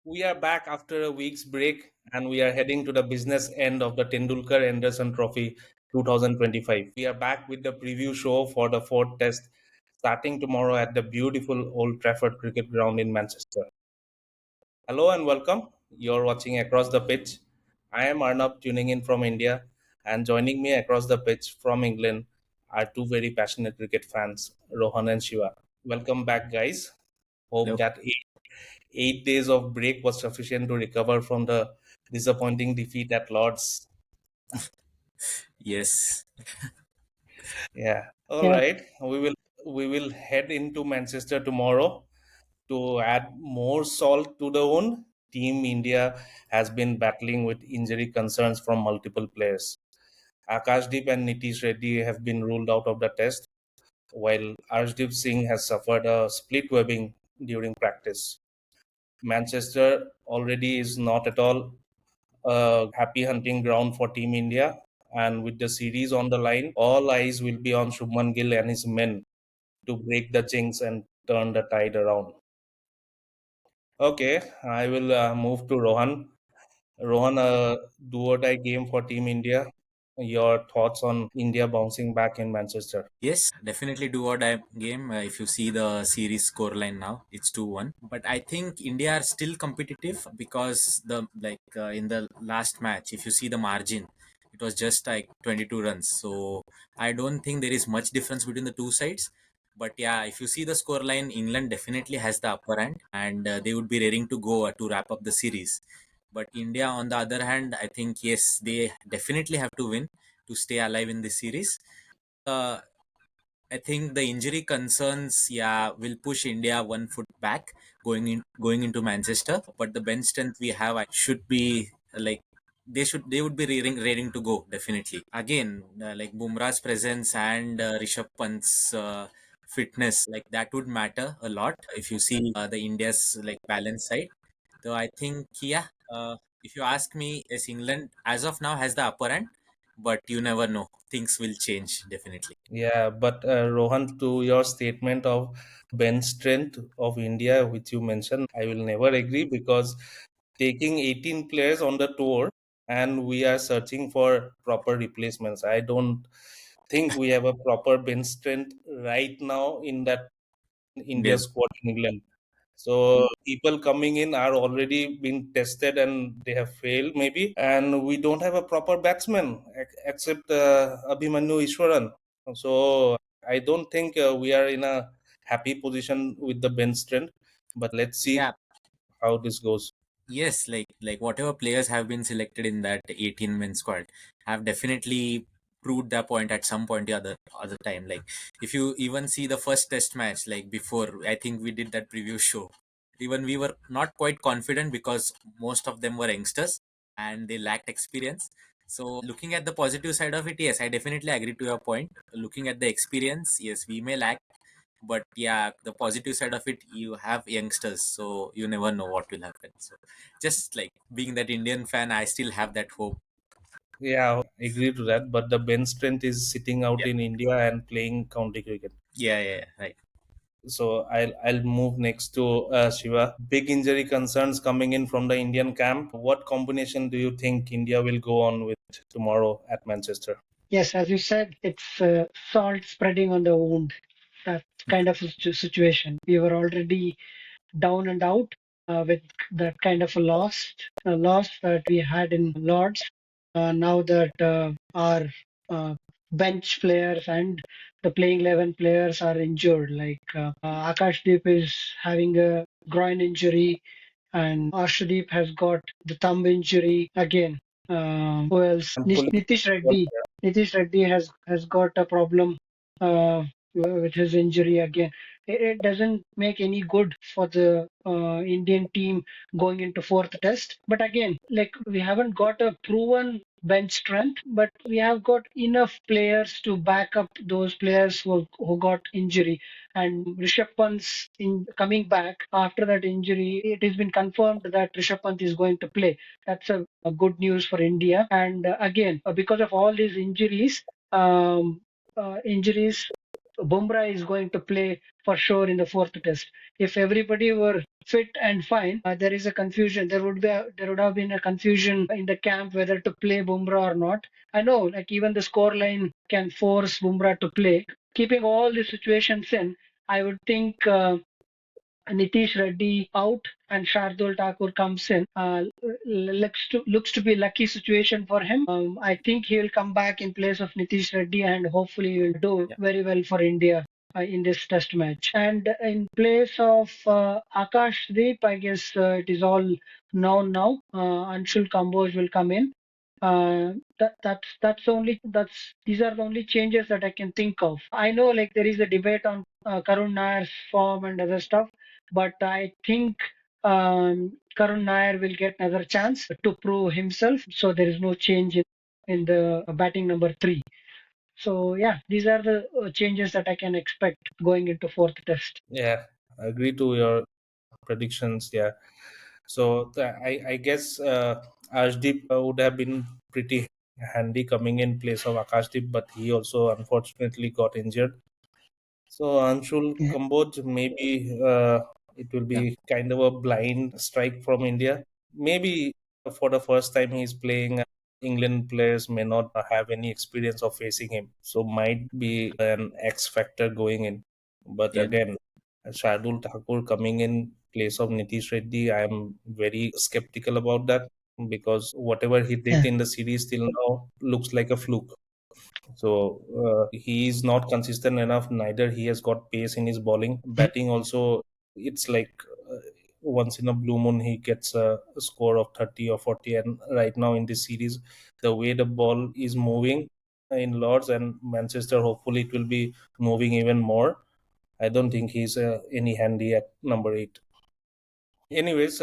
We are back after a week's break and we are heading to the business end of the Tendulkar-Anderson Trophy 2025. We are back with the preview show for the fourth test starting tomorrow at the beautiful Old Trafford Cricket Ground in Manchester. Hello and welcome. You're watching Across the Pitch. I am Arnab tuning in from India and joining me across the pitch from England are two very passionate cricket fans, Rohan and Shiva. Welcome back, guys. Hope Hello. that 8 days of break was sufficient to recover from the disappointing defeat at Lord's. Yes. Yeah. All Yeah, right. We will head into Manchester tomorrow to add more salt to the wound. Team India has been battling with injury concerns from multiple players. Akashdeep and Nitish Reddy have been ruled out of the test, while Arshdeep Singh has suffered a split webbing during practice. Manchester already is not at all a happy hunting ground for Team India. And with the series on the line, all eyes will be on Shubman Gill and his men to break the jinx and turn the tide around. Okay, I will move to Rohan. Rohan, do or die game for Team India. Your thoughts on India bouncing back in Manchester? Yes, definitely do or die game. If you see the series scoreline now, it's 2-1. But I think India are still competitive because in the last match, if you see the margin, it was just like 22 runs. So I don't think there is much difference between the two sides. But yeah, if you see the scoreline, England definitely has the upper hand, and they would be raring to go to wrap up the series. But India, on the other hand, I think yes, they definitely have to win to stay alive in this series. Uh, I think the injury concerns, yeah, will push India one foot back going into Manchester. But the bench strength we have should be like they would be raring to go definitely. Again, like Bumrah's presence and Rishabh Pant's fitness, like that would matter a lot if you see the India's like balance side. So I think yeah, if you ask me, yes, England as of now has the upper hand, but you never know. Things will change definitely. Yeah, but Rohan, to your statement of bench strength of India, which you mentioned, I will never agree because taking 18 players on the tour and we are searching for proper replacements. I don't think we have a proper bench strength right now in that India Indian. squad in England. So people coming in are already been tested and they have failed maybe, and we don't have a proper batsman except Abhimanyu Ishwaran. So I don't think we are in a happy position with the bench strength. But let's see Yeah, how this goes. yes, like whatever players have been selected in that 18 men squad have definitely proved their point at some point the other time. Like if you even see the first test match, like before, I think we did that preview show. Even we were not quite confident because most of them were youngsters and they lacked experience. So looking at the positive side of it, yes, I definitely agree to your point. Looking at the experience, yes, we may lack, but yeah, the positive side of it, you have youngsters, so you never know what will happen. So just like being that Indian fan, I still have that hope. Yeah, I agree to that. But the bench strength is sitting out Yeah, in India and playing county cricket. yeah, right. So I'll move next to Shiva. Big injury concerns coming in from the Indian camp. What combination do you think India will go on with tomorrow at Manchester? yes, as you said, it's salt spreading on the wound. That kind of a situation. We were already down and out with that kind of a loss that we had in Lords. Now that our bench players and the playing 11 players are injured, like Akashdeep is having a groin injury, and Arshdeep has got the thumb injury again. Who else? And pulling Nitish Reddy. Nitish Reddy has got a problem with his injury again. It doesn't make any good for the Indian team going into fourth test. But again, like we haven't got a proven bench strength, but we have got enough players to back up those players who got injury. And Rishabh Pant's in coming back after that injury, it has been confirmed that Rishabh Pant is going to play. That's a good news for India. And again, because of all these injuries, injuries. Bumrah is going to play for sure in the fourth test. If everybody were fit and fine, there is a confusion. There would have been a confusion in the camp whether to play Bumrah or not. I know, like even the scoreline can force Bumrah to play. Keeping all the situations in, I would think Nitish Reddy out and Shardul Thakur comes in. Looks to be a lucky situation for him. I think he will come back in place of Nitish Reddy and hopefully he will do Yeah, very well for India in this test match. And in place of Akash Deep, I guess it is all known now. Anshul Kamboj will come in. That's only that's these are the only changes that I can think of. I know like there is a debate on Karun Nair's form and other stuff, but I think Karun Nair will get another chance to prove himself. So there is no change in the batting number three. So yeah, these are the changes that I can expect going into fourth test. Yeah, I agree to your predictions. Yeah. So I guess Ashdeep would have been pretty handy coming in place of Akashdeep, but he also unfortunately got injured. So Anshul Yeah. Kamboj, maybe it will yeah, be kind of a blind strike from India. Maybe for the first time he's playing, England players may not have any experience of facing him. So might be an X factor going in. But yeah, again, Shardul Thakur coming in place of Nitish Reddy, I am very skeptical about that because whatever he did Yeah. in the series till now looks like a fluke. So he is not consistent enough. Neither he has got pace in his bowling. Batting also, it's like once in a blue moon he gets a score of 30 or 40. And right now in this series, the way the ball is moving in Lords and Manchester, hopefully it will be moving even more. I don't think he's any handy at number 8. Anyways,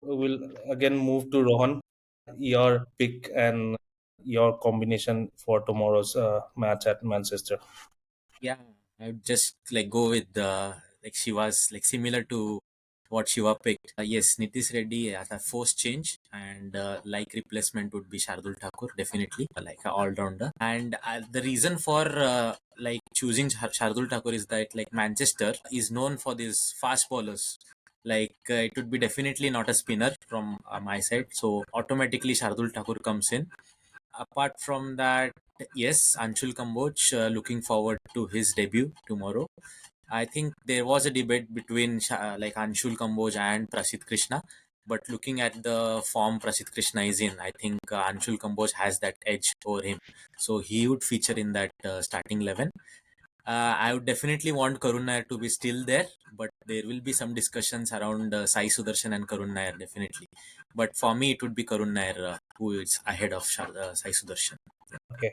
we'll again move to Rohan. Your pick and your combination for tomorrow's match at Manchester. yeah. I would just like go with like Shiva's like similar to what Shiva picked. Yes, Nitish Reddy as a forced change and like replacement would be Shardul Thakur definitely like an all rounder. And the reason for like choosing Shardul Thakur is that like Manchester is known for these fast bowlers. Like it would be definitely not a spinner from my side. So automatically Shardul Thakur comes in. Apart from that, yes, Anshul Kamboj, looking forward to his debut tomorrow. I think there was a debate between like Anshul Kamboj and Prasidh Krishna, but looking at the form Prasidh Krishna is in, I think Anshul Kamboj has that edge over him. So he would feature in that starting 11. I would definitely want Karun Nair to be still there, but there will be some discussions around Sai Sudarshan and Karun Nair definitely. But for me, it would be Karun Nair who is ahead of Sai Sudarshan. Okay.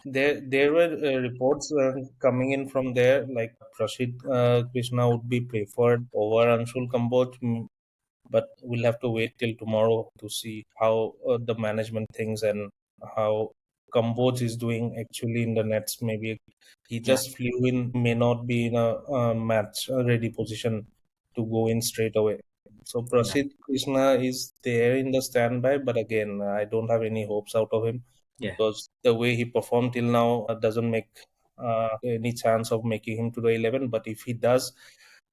There were reports coming in from there, like Prashid Krishna would be preferred over Anshul Kamboj, but we'll have to wait till tomorrow to see how the management thinks and how Kamboj is doing actually in the nets. Maybe he Yeah, just flew in, may not be in a match ready position to go in straight away. So yeah, Prasid Krishna is there in the standby, but again, I don't have any hopes out of him yeah, because the way he performed till now doesn't make any chance of making him to the 11. But if he does,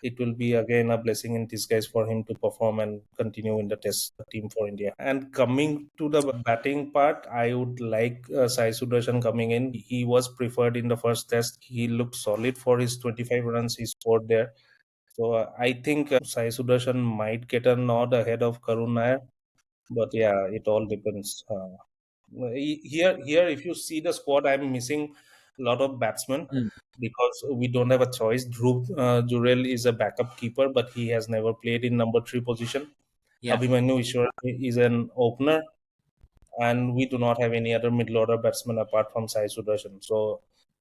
it will be again a blessing in disguise for him to perform and continue in the test team for India. And coming to the batting part, I would like Sai Sudarshan coming in. He was preferred in the first test. He looked solid for his 25 runs he scored there. So I think Sai Sudarshan might get a nod ahead of Karun Nair. But yeah, it all depends. Here, if you see the squad, I'm missing a lot of batsmen mm, because we don't have a choice. Dhruv Jurel is a backup keeper, but he has never played in number 3 position. yeah, Abhimanyu Ishwar is an opener, and we do not have any other middle order batsman apart from Sai Sudarshan. So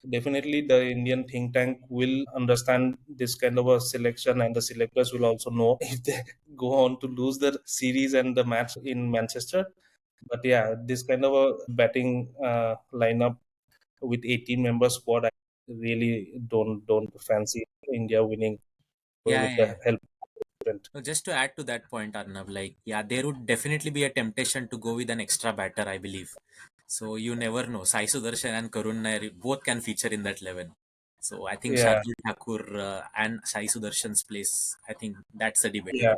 definitely the Indian think tank will understand this kind of a selection, and the selectors will also know if they go on to lose the series and the match in Manchester. But yeah, this kind of a batting lineup with 18 member squad, I really don't fancy India winning yeah, with yeah, the yeah. help of it. So just to add to that point, Arnav, like, yeah, there would definitely be a temptation to go with an extra batter, I believe. So you never know. Sai Sudarshan and Karun Nair both can feature in that 11. So I think Yeah, Shardul Thakur and Sai Sudarshan's place, I think that's a yeah. debatable.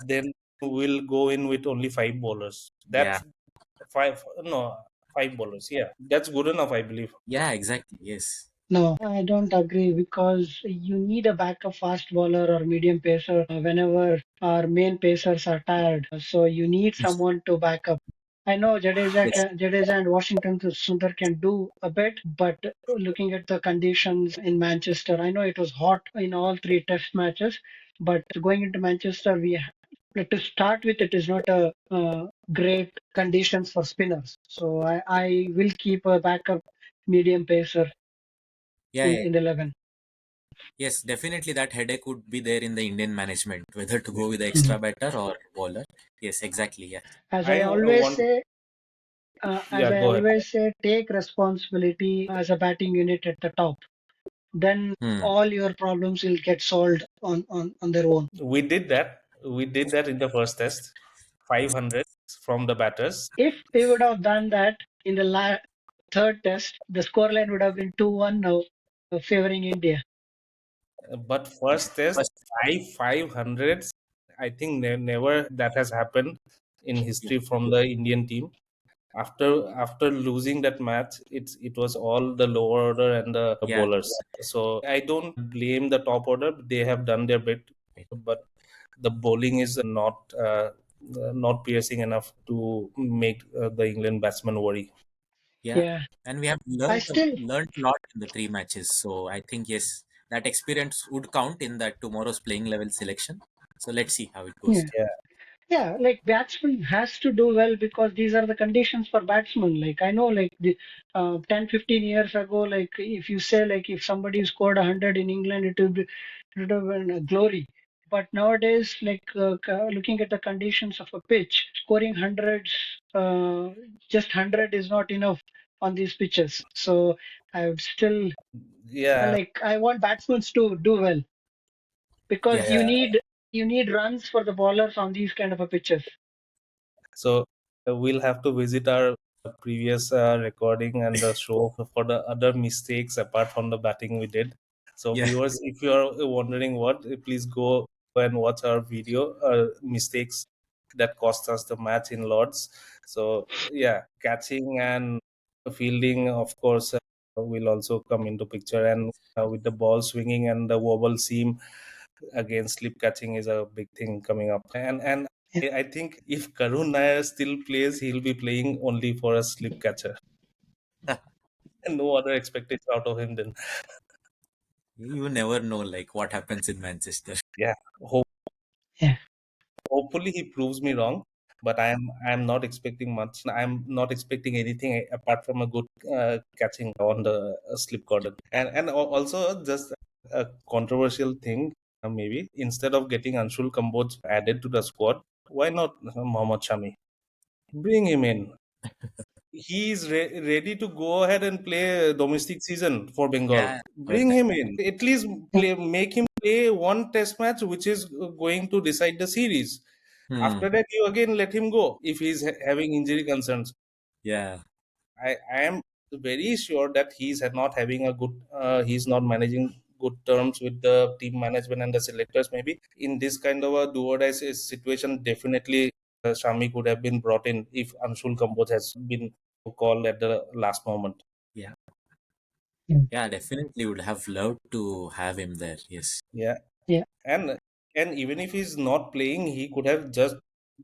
Then we'll go in with only five bowlers. Yeah, That's five, no, five bowlers. Yeah, that's good enough, I believe. yeah, exactly. Yes, No, I don't agree because you need a backup fast bowler or medium pacer whenever our main pacers are tired. So you need someone to back up. I know yes, Jadeja and Washington Sundar can do a bit, but looking at the conditions in Manchester, I know it was hot in all three test matches, but going into Manchester, to start with, it is not a great conditions for spinners. So I will keep a backup medium pacer yeah, yeah. in the 11. Yes, definitely that headache would be there in the Indian management, whether to Yeah. go with the Mhm. extra batter or bowler. Yes, exactly. Yeah, As I I always want, say, yeah, go ahead. take responsibility as a batting unit at the top. Then hmm. all your problems will get solved on their own. We did that. We did that in the first test. 500 from the batters. If we would have done that in the third test, the scoreline would have been 2-1 now, favoring India. But first test, First, five hundreds. I think never that has happened in yeah, history from the Indian team. After losing that match, it was all the lower order and the yeah, bowlers. So I don't blame the top order. They have done their bit, right. but the bowling is not piercing enough to make the England batsmen worry. Yeah. Yeah, And we have I still learned a lot in the three matches. So I think yes, that experience would count in that tomorrow's playing level selection. So let's see how it goes. yeah. Yeah, Yeah, like batsman has to do well because these are the conditions for batsmen. Like I know, like the 10, 15 years ago, like if you say like if somebody scored 100 in England, it would have been a glory. But nowadays, like looking at the conditions of a pitch, scoring hundreds, just 100 is not enough on these pitches. So I would still yeah, like I want batsmen to do well Yeah, because yeah. you need runs for the bowlers on these kind of a pitches. So we'll have to visit our previous recording and the show for the other mistakes apart from the batting we did. So yeah, viewers, if you are wondering what, please go and watch our video mistakes that cost us the match in Lords. So yeah, catching and fielding, of course, will also come into picture, and with the ball swinging and the wobble seam again, slip catching is a big thing coming up. And I think if Karun Nair still plays, he'll be playing only for a slip catcher, and no other expectation out of him. Then you never know like what happens in Manchester. yeah, Yeah. hopefully he proves me wrong. But I'm not expecting much. I'm not expecting anything apart from a good catching on the slip cordon. And also just a controversial thing, maybe instead of getting Anshul Kamboj added to the squad, why not Mohammad Shami? Bring him in. He's ready to go ahead and play domestic season for Bengal. Yeah, heard Bring that. him in. At least make him play one test match, which is going to decide the series. Hmm. After that, you again let him go if he's having injury concerns. Yeah, I am very sure that he's not having a good, he's not managing good terms with the team management and the selectors. Maybe in this kind of a do or die situation, definitely Shami could have been brought in if Anshul Kamboj has been called at the last moment. yeah, Mm. yeah. Definitely would have loved to have him there. Yes. Yeah, Yeah. and and even if he's not playing, he could have just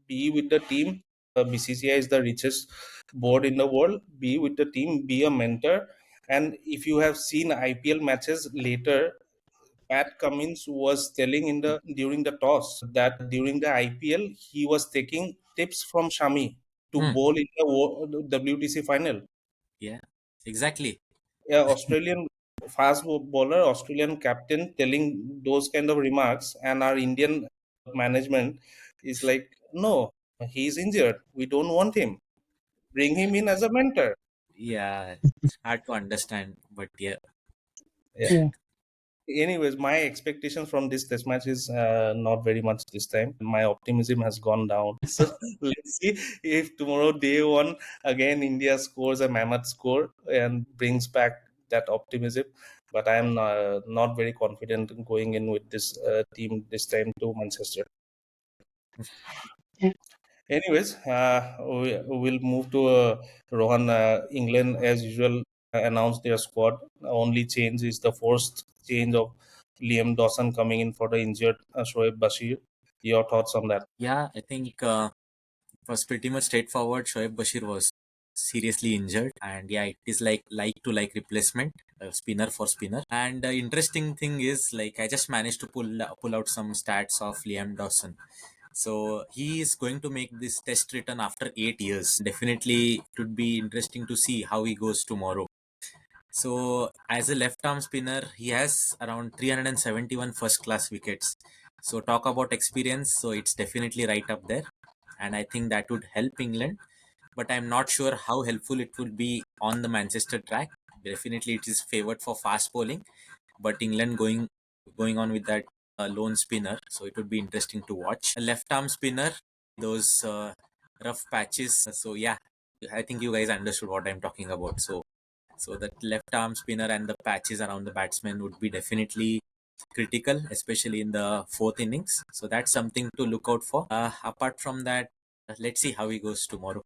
be with the team. BCCI is the richest board in the world. Be with the team, be a mentor. And if you have seen IPL matches later, Pat Cummins was telling in the during the toss that during the IPL he was taking tips from Shami to Hmm. bowl in the WTC final. Yeah. Exactly. Yeah, Australian fast bowler, Australian captain telling those kind of remarks, and our Indian management is like, no, he's injured. We don't want him. Bring him in as a mentor. Yeah. Hard to understand, but yeah. Yeah. Yeah. Anyways, my expectations from this test match is not very much this time. My optimism has gone down. So let's see if tomorrow day one again India scores a mammoth score and brings back that optimism. but I am not very confident in going in with this team this time to Manchester. Yeah, Anyways, we will move to Rohan. England, as usual, announced their squad. Only change is the forced change of Liam Dawson coming in for the injured Shoaib Bashir. Your thoughts on that? Yeah, I think it was pretty much straightforward. Shoaib Bashir was seriously injured, and yeah, it is like to like replacement, spinner for spinner. And the interesting thing is, like, I just managed to pull out some stats of Liam Dawson. So he is going to make this test return after 8 years. Definitely, it would be interesting to see how he goes tomorrow. So as a left arm spinner, he has around 371 first class wickets. So talk about experience. So it's definitely right up there, and I think that would help England. But I'm not sure how helpful it will be on the Manchester track. Definitely, it is favored for fast bowling, but England going on with that lone spinner, so it would be interesting to watch. A left arm spinner, those rough patches. So yeah, I think you guys understood what I'm talking about. So that left arm spinner and the patches around the batsman would be definitely critical, especially in the fourth innings. So that's something to look out for. Apart from that, let's see how he goes tomorrow.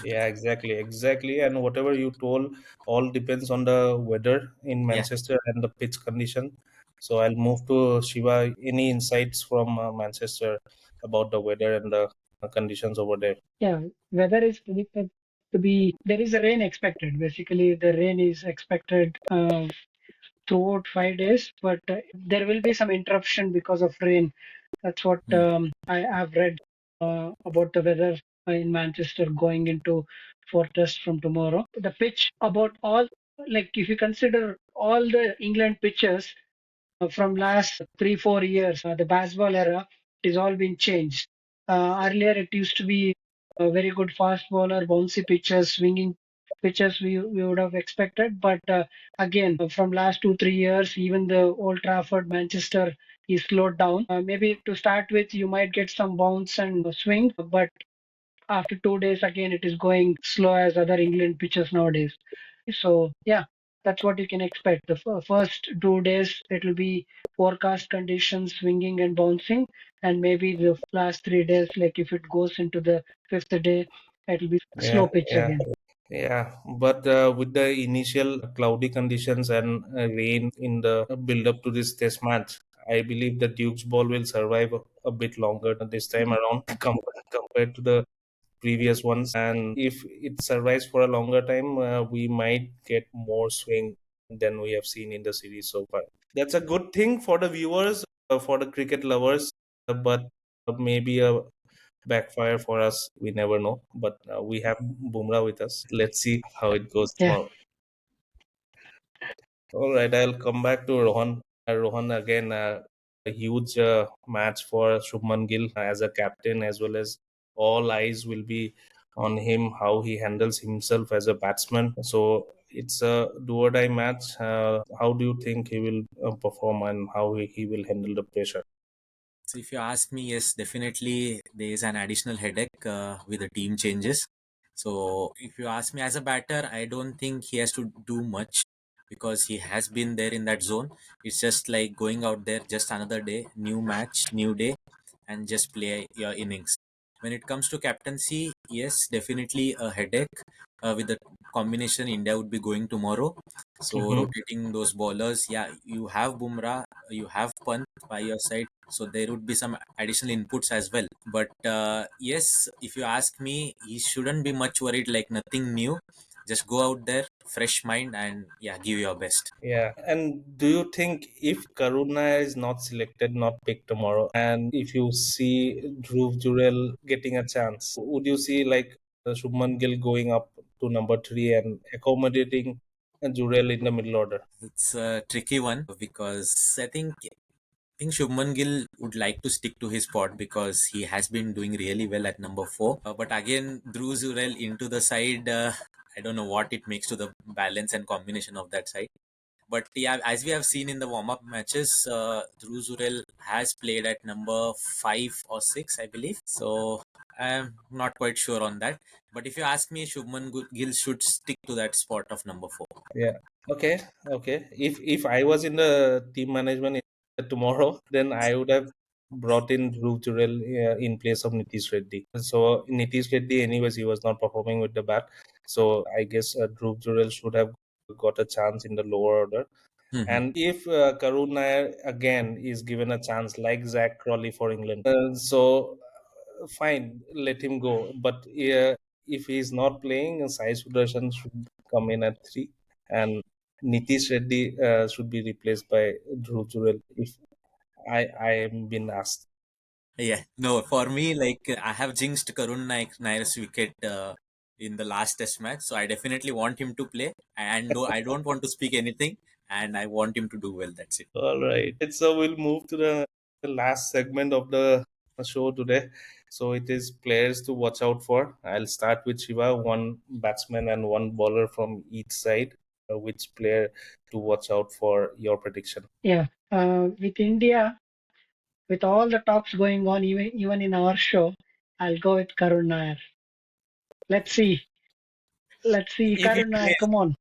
Yeah, exactly. And whatever you told, all depends on the weather in Yeah. Manchester and the pitch condition. So I'll move to Shiva. Any insights from Manchester about the weather and the conditions over there? yeah. Weather is predicted to be there is a rain expected. Basically, the rain is expected throughout 5 days, but there will be some interruption because of rain. That's what Hmm. I have read about the weather in Manchester going into for test from tomorrow. The pitch about all, like if you consider all the England pitches from last 3 4 years, the baseball era, it has all been changed. Earlier, it used to be a very good fast bowler, bouncy pitches, swinging pitches we would have expected. But again, from last 2 3 years, even the Old Trafford, Manchester is slowed down. Maybe to start with, you might get some bounce and swing, but after 2 days, again, it is going slow as other England pitches nowadays. So yeah, that's what you can expect. The first 2 days it will be forecast conditions, swinging and bouncing, and maybe the last 3 days, like if it goes into the fifth day, it will be slow Yeah, pitch yeah. again. Yeah, but with the initial cloudy conditions and rain in the build up to this test match, I believe the Duke's ball will survive a bit longer this time around compared to the previous ones. And if it survives for a longer time, we might get more swing than we have seen in the series so far. That's a good thing for the viewers, for the cricket lovers, but maybe a backfire for us. We never know. But we have Bumrah with us. Let's see how it goes Yeah, tomorrow. All right, I'll come back to Rohan. Rohan again, a huge match for Shubman Gill as a captain, as well as all eyes will be on him, how he handles himself as a batsman. So it's a do or die match. How do you think he will perform and how he will handle the pressure? So if you ask me, yes, definitely there is an additional headache with the team changes. So if you ask me as a batter, I don't think he has to do much because he has been there in that zone. It's just like going out there, just another day, new match, new day, and just play your innings. When it comes to captaincy, yes, definitely a headache with the combination India would be going tomorrow. So Hmm. rotating those bowlers, yeah, you have Bumrah, you have Pant by your side, so there would be some additional inputs as well. But yes, if you ask me, he shouldn't be much worried. Like nothing new, just go out there, fresh mind, and yeah, give your best. Yeah. And do you think if Karuna is not selected, not picked tomorrow, and if you see Dhruv Jurel getting a chance, would you see like Shubman Gill going up to number three and accommodating Jurel in the middle order? It's a tricky one because I think Shubman Gill would like to stick to his spot because he has been doing really well at number four. But again, Drew Zurel into the side, I don't know what it makes to the balance and combination of that side. But yeah, as we have seen in the warm-up matches, Drew Zurel has played at number 5 or 6, I believe. So I'm not quite sure on that. But if you ask me, Shubman Gill should stick to that spot of number 4. Yeah. Okay. Okay. If I was in the team management tomorrow, then I would have brought in Dhruv Jurel in place of Nitish Reddy. So Nitish Reddy, anyways, he was not performing with the bat. So I guess Dhruv Jurel should have got a chance in the lower order. Mhm. And if Karun Nair again is given a chance like Zach Crawley for England, fine, let him go. But if he's not playing, Sai Sudarshan should come in at 3, and Nitish Reddy should be replaced by Dhruv Jurel if I am being asked. Yeah, no, for me, like I have jinxed Nair's wicket in the last test match, so I definitely want him to play, and I don't want to speak anything, and I want him to do well. That's it. All right. So we'll move to the last segment of the show today. So it is players to watch out for. I'll start with Shiva, one batsman and one bowler from each side. Which player to watch out for your prediction? Yeah, with India, with all the talks going on, even in our show, I'll go with Karun Nair. Let's see, let's see, If he Karun Nair, plays, come on.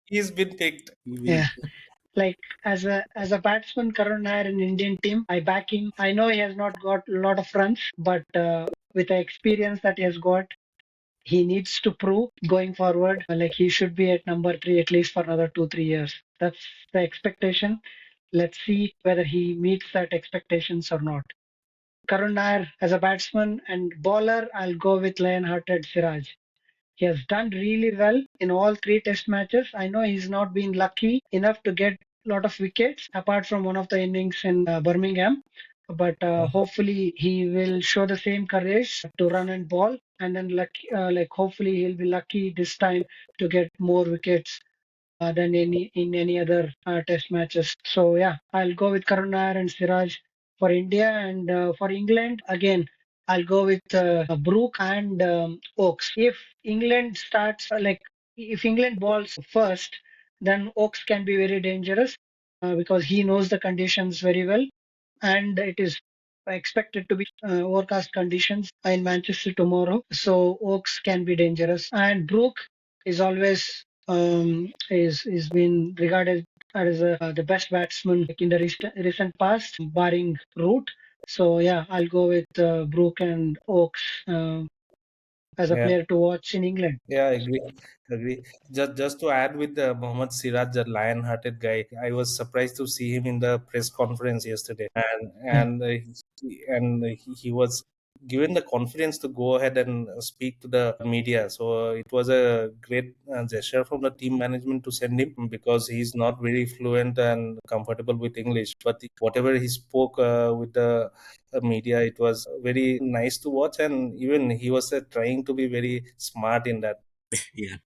he's been picked. He will. Yeah, like as a batsman, Karun Nair in Indian team, I back him. I know he has not got a lot of runs, but with the experience that he has got, he needs to prove going forward. Like he should be at number 3 at least for another 2 3 years. That's the expectation. Let's see whether he meets that expectations or not. Karun Nair as a batsman and bowler, I'll go with lion-hearted Siraj. He has done really well in all 3 test matches. I know he's not been lucky enough to get a lot of wickets apart from one of the innings in Birmingham. But hopefully he will show the same courage to run and ball, and then like hopefully he'll be lucky this time to get more wickets than any other test matches. So yeah, I'll go with Karun Nair and Siraj for India, and for England again. I'll go with Brook and Oakes. If England starts if England balls first, then Oakes can be very dangerous because he knows the conditions very well, and it is expected to be overcast conditions in Manchester tomorrow. So Oakes can be dangerous, and Brook is always is been regarded as the best batsman in the recent past, barring Root. So yeah, I'll go with Brook and Oakes as a Yeah. player to watch in England. Yeah, I agree. Agree. Just to add with Mohammad Siraj, the lion-hearted guy, I was surprised to see him in the press conference yesterday, Yeah, and he was given the confidence to go ahead and speak to the media. So it was a great gesture from the team management to send him because he's not very fluent and comfortable with English. But whatever he spoke with the media, it was very nice to watch, and even he was trying to be very smart in that Yeah.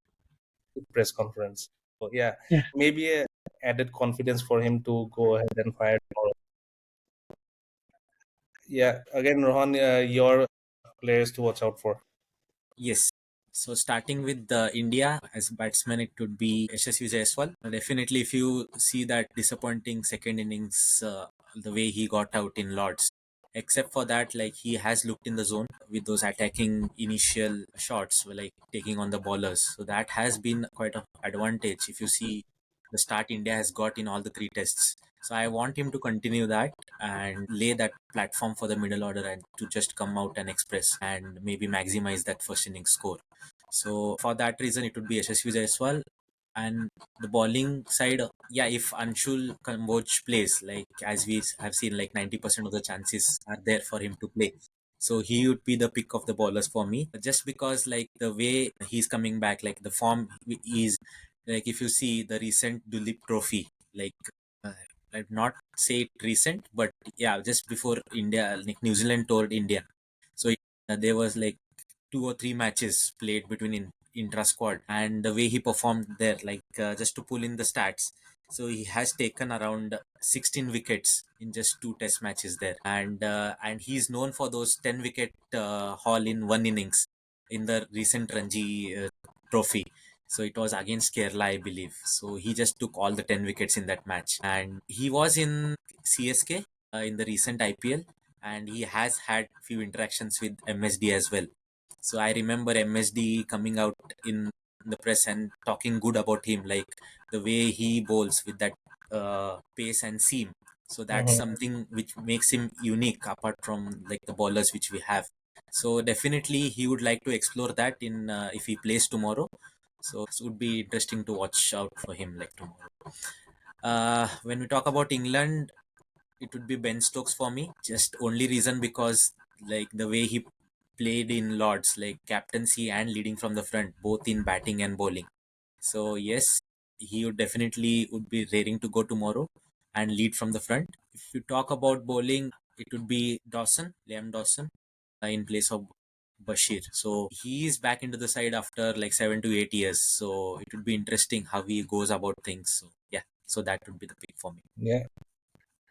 press conference. So yeah, yeah. maybe a added confidence for him to go ahead and fire tomorrow. Yeah, again, Rohan, your players to watch out for. Yes. So starting with India as batsman, it could be SSV Jaiswal. Definitely, if you see that disappointing second innings, the way he got out in Lords, except for that, like he has looked in the zone with those attacking initial shots, like taking on the bowlers. So that has been quite an advantage. If you see the start India has got in all the 3 tests. So I want him to continue that and lay that platform for the middle order and to just come out and express and maybe maximize that first inning score. So for that reason, it would be SSV Jaiswal. And the bowling side, yeah, if Anshul Kamboj plays, like as we have seen, like 90% of the chances are there for him to play. So he would be the pick of the bowlers for me, just because like the way he's coming back, like the form is, like if you see the recent Dulip Trophy, like uh, I'd not say it recent, but yeah, just before India, like New Zealand toured India, so there was like 2 or 3 matches played between intra squad, and the way he performed there, like just to pull in the stats, so he has taken around 16 wickets in just 2 test matches there, and he's known for those 10 wicket haul in one innings in the recent Ranji trophy. So it was against Kerala, I believe. So he just took all the 10 wickets in that match, and he was in CSK in the recent IPL, and he has had few interactions with MSD as well. So I remember MSD coming out in the press and talking good about him, like the way he bowls with that pace and seam. So that's Mhm. something which makes him unique apart from like the bowlers which we have. So definitely he would like to explore that in if he plays tomorrow. So it would be interesting to watch out for him like tomorrow. When we talk about England, it would be Ben Stokes for me. Just only reason because like the way he played in Lords, like captaincy and leading from the front, both in batting and bowling. So yes, he would definitely would be raring to go tomorrow and lead from the front. If you talk about bowling, it would be Dawson, Liam Dawson, in place of Bashir. So he is back into the side after like 7 to 8 years. So it would be interesting how he goes about things. So yeah, so that would be the pick for me Yeah,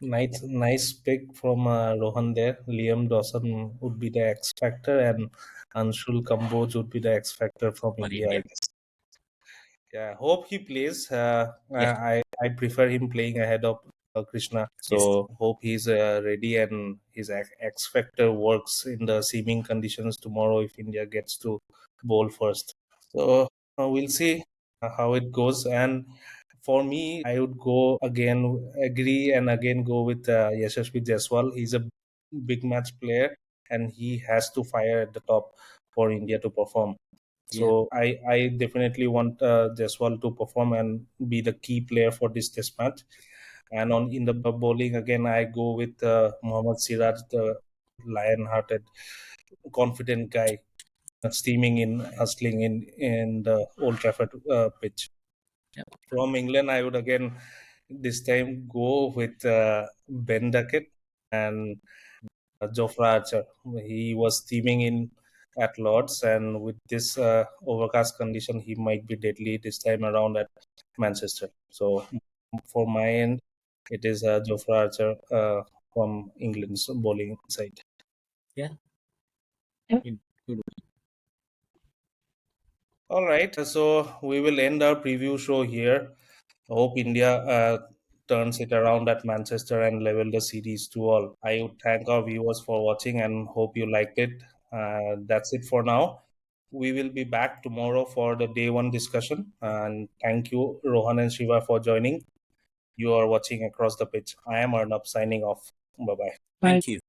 nice pick from Rohan there. Liam Dawson would be the X factor, and Anshul Kamboj would be the X factor from for India, I India. guess. Yeah, hope he plays. Yeah, I prefer him playing ahead of Krishna. yes. So hope he's ready and his X factor works in the seaming conditions tomorrow if India gets to bowl first. So we'll see how it goes. And for me, I would go again, agree and again go with Yashasvi Jaiswal. He's a big match player and he has to fire at the top for India to perform. Yeah. So I definitely want Jaiswal to perform and be the key player for this test match. And on in the bowling again, I go with Mohammad Siraj, the lion-hearted, confident guy, steaming in, hustling in the Old Trafford pitch. Yeah. From England, I would again this time go with Ben Duckett and Jofra Archer. He was teaming in at Lords, and with this overcast condition, he might be deadly this time around at Manchester. So, for my end, it is Jofra Archer from England's bowling side. Yeah. Yeah. Good. All right, so we will end our preview show here. I hope India turns it around at Manchester and level the series to all. I would thank our viewers for watching and hope you liked it. That's it for now. We will be back tomorrow for the day one discussion. And thank you, Rohan and Shiva, for joining. You are watching Across the Pitch. I am Arnab signing off. Bye bye. Bye. Thank you.